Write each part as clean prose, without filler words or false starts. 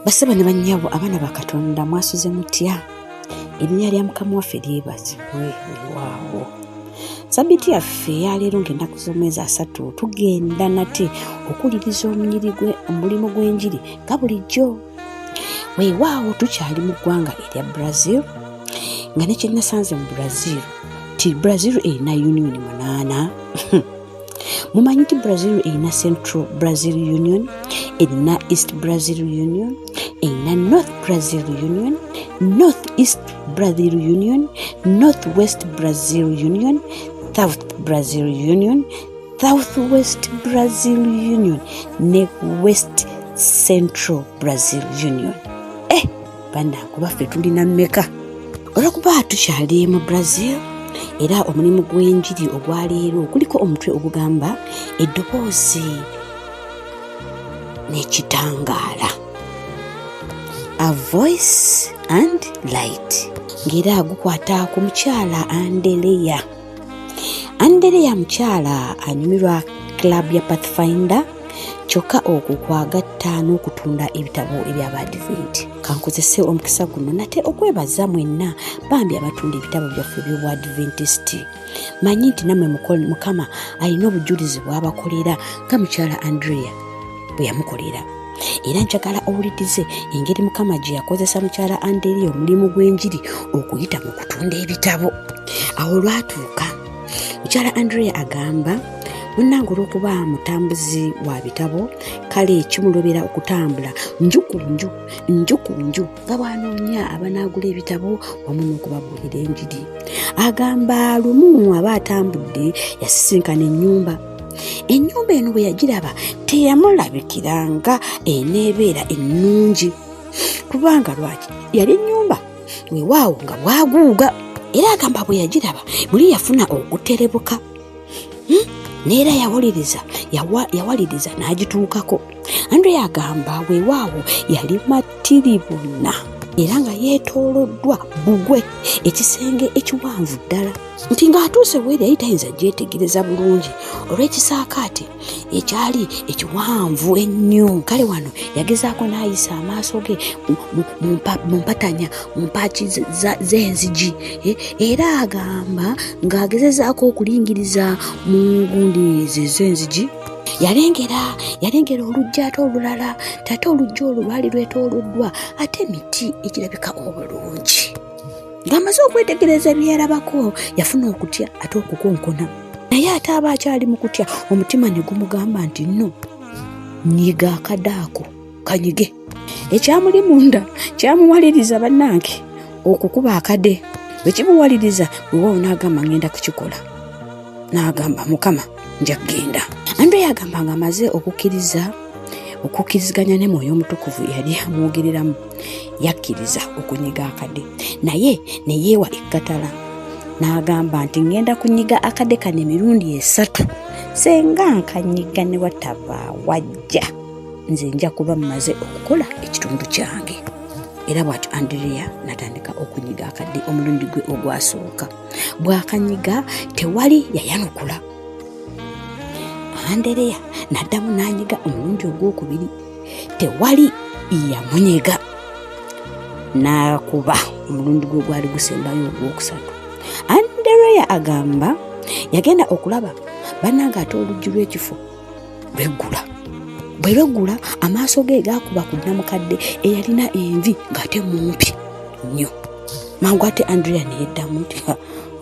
Basaba ne bannyabo abaana ba Katonda mwasuze mutya? Erinnya lya Mukama waffe lyebazibwe. Waawo Sabbiiti yaffe yaleero ng'ennaku z'omwezi 3 tugenda nate okuwuliriza omulimu gw'enjiri nga bulijjo. Weewaawo tukyali mu ggwanga erya Brazil nga ne kyennasanze mu Brazil ti Brazil erina union 8. Mumanyi nti Brazil erina Central Brazil Union, erina East Brazil Union, erina North Brazil Union, North East Brazil Union, North West Brazil Union, South Brazil Union, South West Brazil Union ne West Central Brazil Union. Bannange baffe tulina mmeka? Olw'okuba tukyali mu Brazil era omulimu gw'enjiri ogwaleero kuliko omutwe ogugamba eddoboozi n'ekitangaala, A Voice and Light, ng'era gukwata ku mukyala Andereya. Andereya mukyala anyumirwa club ya Pathfinder, kyokka okwo kwagatta n'okutunda ebitabo eby'Abadventi. Kankozese omukisa guno nate okwebaza mwenna bambi abatunda ebitabo byaffe by'Obwadventist. Manyi nti nammwe Mukama alina obujulizi bw'abakolera nga mukyala Andereya bwe yamukolera. Era njagala owulirize engeri Mukama gye yakozesa mukyala Andereya omulimu gw'enjiri okuyita mu kutunda ebitabo. Awo lwatuuka mukyala Andereya agamba munnange olw'okuba mutambuzi wa bitabo kale kimulobera okutambula nju ku nju nga bw'anoonya abanaagula ebitabo wamu n'okubabuulira enjiri. Agamba lumu aba atambudde yasisinkana ennyumba eno bwe yagiraba teyamulabikiranga eneebeera ennungi kubanga lwaki yali ennyumba weewaawo nga bwaguuga. Era agamba bwe yagiraba buli yafuna okuterebuka neera yawaliriza n'agituukako. Andereya agamba weewaawo yali matiribuna era nga yeetooloddwa bbugwe ekisenge ekiwanvu ddala nti ng'atuuse w'eri yali tayinza gyetegereza bulungi olw'ekisaakaate ekyali ekiwanvu ennyo. Kale wano yagezaako n'ayisa amaaso ge mu mpatanya mu mpaaki z'enzigi era agamba ng'agezezaako okulingiriza mu ngundi z'enzigi yalengera oluggi ate olulala ate oluggi olwo lwali lwetooloddwa ate emiti egirabika obulungi. Ng'amaze okwetegereza bye yalabako yafuna okutya ate okukonkona, naye ate aba akyali mu kutya omutima ne gumugamba nti nno nyiga akadde ako kanyige. Ekyamuli munda kyamuwaliriza bannange okukuba akade. Bwe kimuwaliriza weewaawo n'agamba ngenda kukikola, n'agamba Mukama nja kugenda. Andereya agamba ng'amaze okukkiriziganya ne Mwoyo Omutukuvu yali amwogereramu yakkiriza okunyiga akade, naye ne yeewa ekkatala n'agamba nti ngenda kunyiga akade kano emirundi 3 senga nkanyiga ne wataba wajja nze nja kuba mmaze okukola ekitundu kyange. Era bw'atyo Andereya n'atandika okunyiga akade omulundi gwe ogwasooka. Bw'akanyiga tewali yayanukula. Andereya n'addamu n'anyiga omulundi ogwokubiri tewali yamunyega, n'akuba omulundi gwe gwali gusembayo ogwokusatu. Andereya agamba yagenda okulaba bannange ate oluggi lw'ekifo lweggula. Bwe lweggula amaaso ge gaakuba ku nnamukadde eyalina envi ng'ate mumpi nnyo. Mangu ate Andereya ne yeddamu nti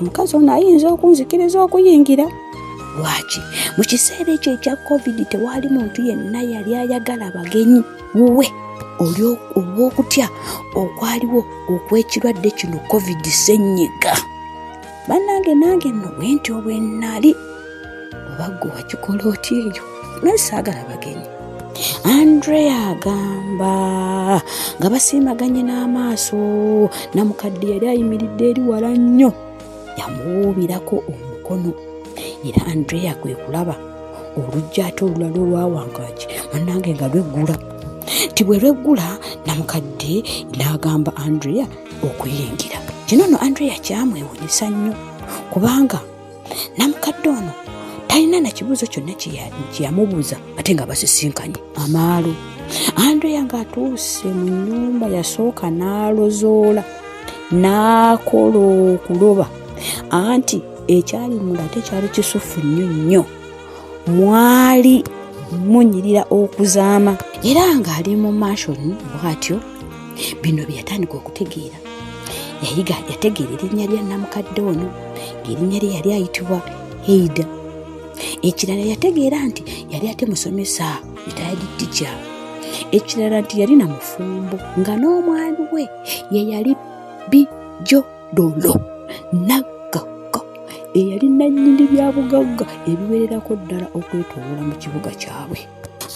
omukazi ono ayinza okunzikiriza okuyingira. Lwaki mu kiseera ekyo ekya COVID tewaali muntu yenna yali ayagala bagenyi wuwe olw'okutya okwaliwo okw'ekirwadde kino COVID ssenyiga. Bannange nange nno bwentyo bwe nnali oba ggwe wakikola otya eyo naye saagala bagenyi. Andereya agamba nga basiimaganye n'amaaso namukadde yali ayimiridde eri wala nnyo yamuwuubirako omukono. Era Andereya kwe kulaba oluggi ate olulala olwawangaaki bannange nga lweggula. Ti bwe lweggula namukadde n'agamba Andereya okuyingira. Kino nno Andereya kyamwewunyisa nnyo kubanga namukadde ono talina na kibuuzo kyonna kye yamubuuza ate nga basisinkanye. Amaalo Andrea ng'atuuse mu nnyumba yasooka n'alozoola n'akola okuloba anti ekyali munda tekyali kisufu nnyo, mwali munyirira okuzaama. Era ng'ali mu mansioni bw'atyo, bino bye yatandika okutegeera. Yategeera erinnya lya nnamukadde ono, ng'erinnya lye yali ayitibwa Heida. Ekirala yategeera nti yali ate musomesa, retired teacher. Ekirala nti yali na mufumbo nga n'omwami we ye yali Bijodolo Nagagga eyali nannyini bya bugagga ebiwererako ddala okwetooloola mu kibuga kyabwe.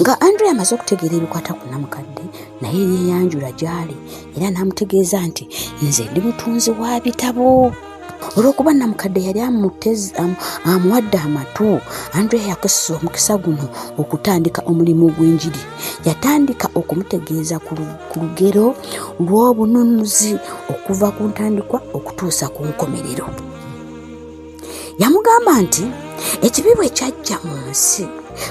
Nga Andrea amaze okutegeera ebikwata ku nnamukadde, naye yeeyanjula gy'ali era n'amutegeeza nti nze ndi mutunzi wa bitabo. Olw'okuba nnamukadde yali amuwadde amatu, Andrea yakisa omukisa guno okutandika omulimu gw'enjiri. Yatandika okumutegeeza ku lugero lw'obununuzi okuva ku ntandikwa okutuusa ku nkomerero. Yamugamba nti ekibi bwe kyajja mu nsi,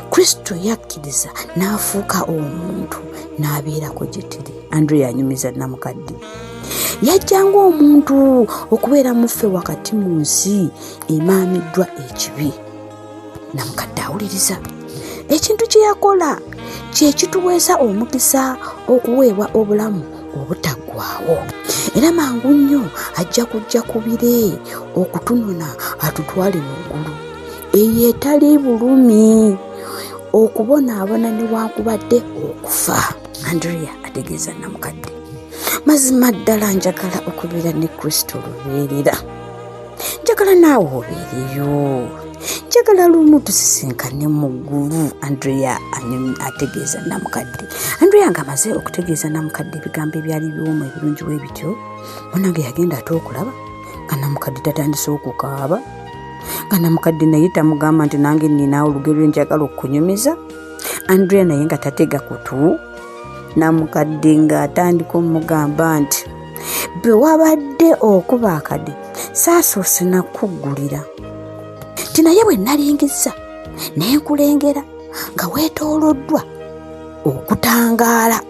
Kristo yakkiriza n'afuuka omuntu n'abeerako gye tuli. Andrea anyumiza nnamukadde. Yajjanga omuntu okubeera muffe wakati mu nsi emaamiddwa ekibi. Nnamukadde awuliriza. Ekintu kye yakola kye kituweesa omukisa okuweebwa obulamu obutaggwaawo. Era mangu nnyo ajja kujja ku bire okutunona atutwale mu ggulu. Eyo etali bulumi, okubonaabona newankubadde okufa. Andrea ategeeza nnamukadde. Mazima ddala njagala okubeera ne Kristo lubeerera. Njagala naawe obeereyo. Njagala lumu tusisinkane mu ggulu. Andrea ategeeza nnamukadde. Andrea ng'amaze okutegeeza nnamukadde ebigambo ebyali biwuma ebirungi bwe bityo, munange yagenda ate okulaba nga nnamukadde tatandise okukaaba, nga nnamukadde naye tamugamba nti nange nnina olugero njagala okunyumiza. Andrea naye nga tatega kutu. Nnamukadde ng'atandika omugamba nti bwe wabadde okuba akade saasoose nakuggulira, ti naye bwe nalingiza ne nkulengera nga weetooloddwa okutangaala.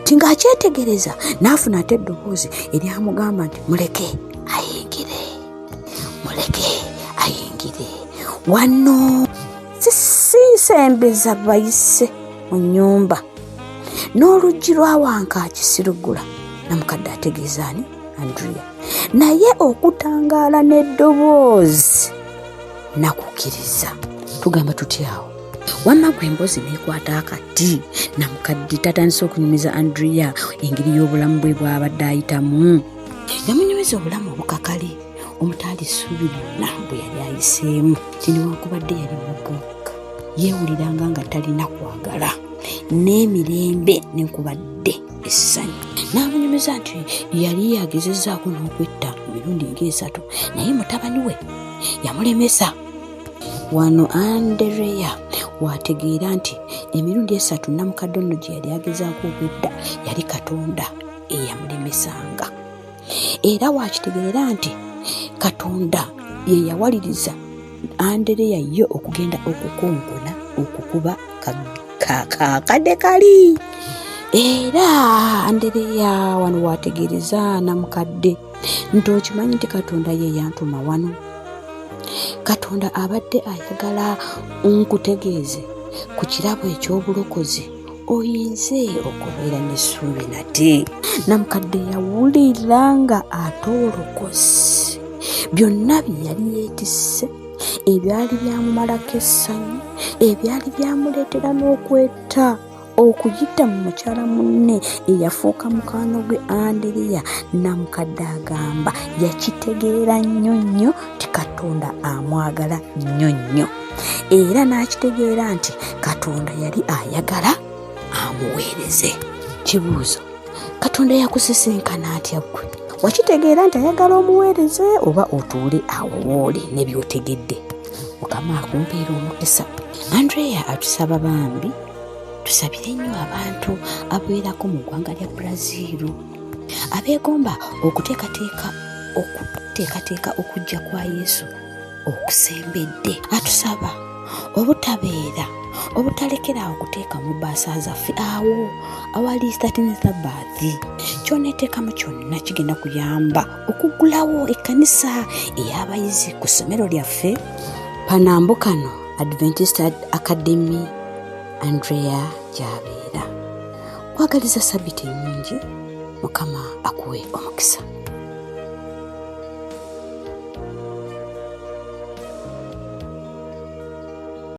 Ti ng'akyetegereza n'afuna ate eddoboozi eryamugamba nti muleke ayingire wano sisembeza bayise mu nnyumba. N'oluggi lwawanka akisirugula. Nnamukadde ategeeza ani? Andrea. Naye okutangaala n'eddoboozi nakukkiriza. Tugamba tutyawo. Wamma gwe emboozi n'ekwata akati. Nnamukadde tatandise okunyumiza Andrea engeri y'obulamu bwe bw'abadde ayitamu. Yamunyumiza obulamu obukakale omutaali ssuubi lyonna bwe yali ayiseemu. Newankubadde yali mugagga, yeewuliranga nga talina kwagala n'emirembe nenkubadde essanyu. N'amunyumiza nti yali yagezezzaako n'okwetta emirundi ng'esatu, naye mutabani we yamulemesa. Wano Andrea wategeera nti emirundi esatu nnamukadde ono gye yali agezaako okwetta yali Katonda eyamulemesanga. Era wakitegeera nti Katonda ye yawaliriza Andrea yo okugenda okukonkona okukuba kakade kali. Era Andrea wano wategeereza nnamukadde nti okimanyi nti Katonda ye yantuma wano. Katonda abadde ayagala nkutegeeze ku kirabo eky'obulokozi oyinze okubeera n'essuubi nate. Nnamukadde yawulira nga atoolokozi. Byonna bye yali yeetisse ebyali byamumalako essanyu, ebyali byamuleetera n'okwetta okuyita mu mukyala munne eyafuuka mukwano gwe Andrea. Nnamukadde agamba yakitegeera nnyo ti Katonda amwagala nnyo. Era n'akitegeera nti Katonda yali ayagala amuweereze. Kibuuzo, Katonda yakusisinkana atya ggwe? Wakitegeera nti ayagala omuweereze oba otuule awo woole ne by'otegedde? Mukama akumpeera omukisa. Andrea atusaba bambi tusabire nnyo abantu abeerako mu ggwanga lya Brazil abeegomba okuteekateeka okujja kwa Yesu okusembedde. Atusaba obutabeera obutalekerawo okuteekamu bbaasa zaffe awo awali starting Sabbath. Ky'oneeteekamu kyonna kigenda kuyamba okuggulawo ekkanisa ey'abayizi ku ssomero lyaffe Panambukano Adventist Academy Andrea gy'abeera. Kwagaliza Ssabbiiti ennungi, Mukama akuwe omukisa.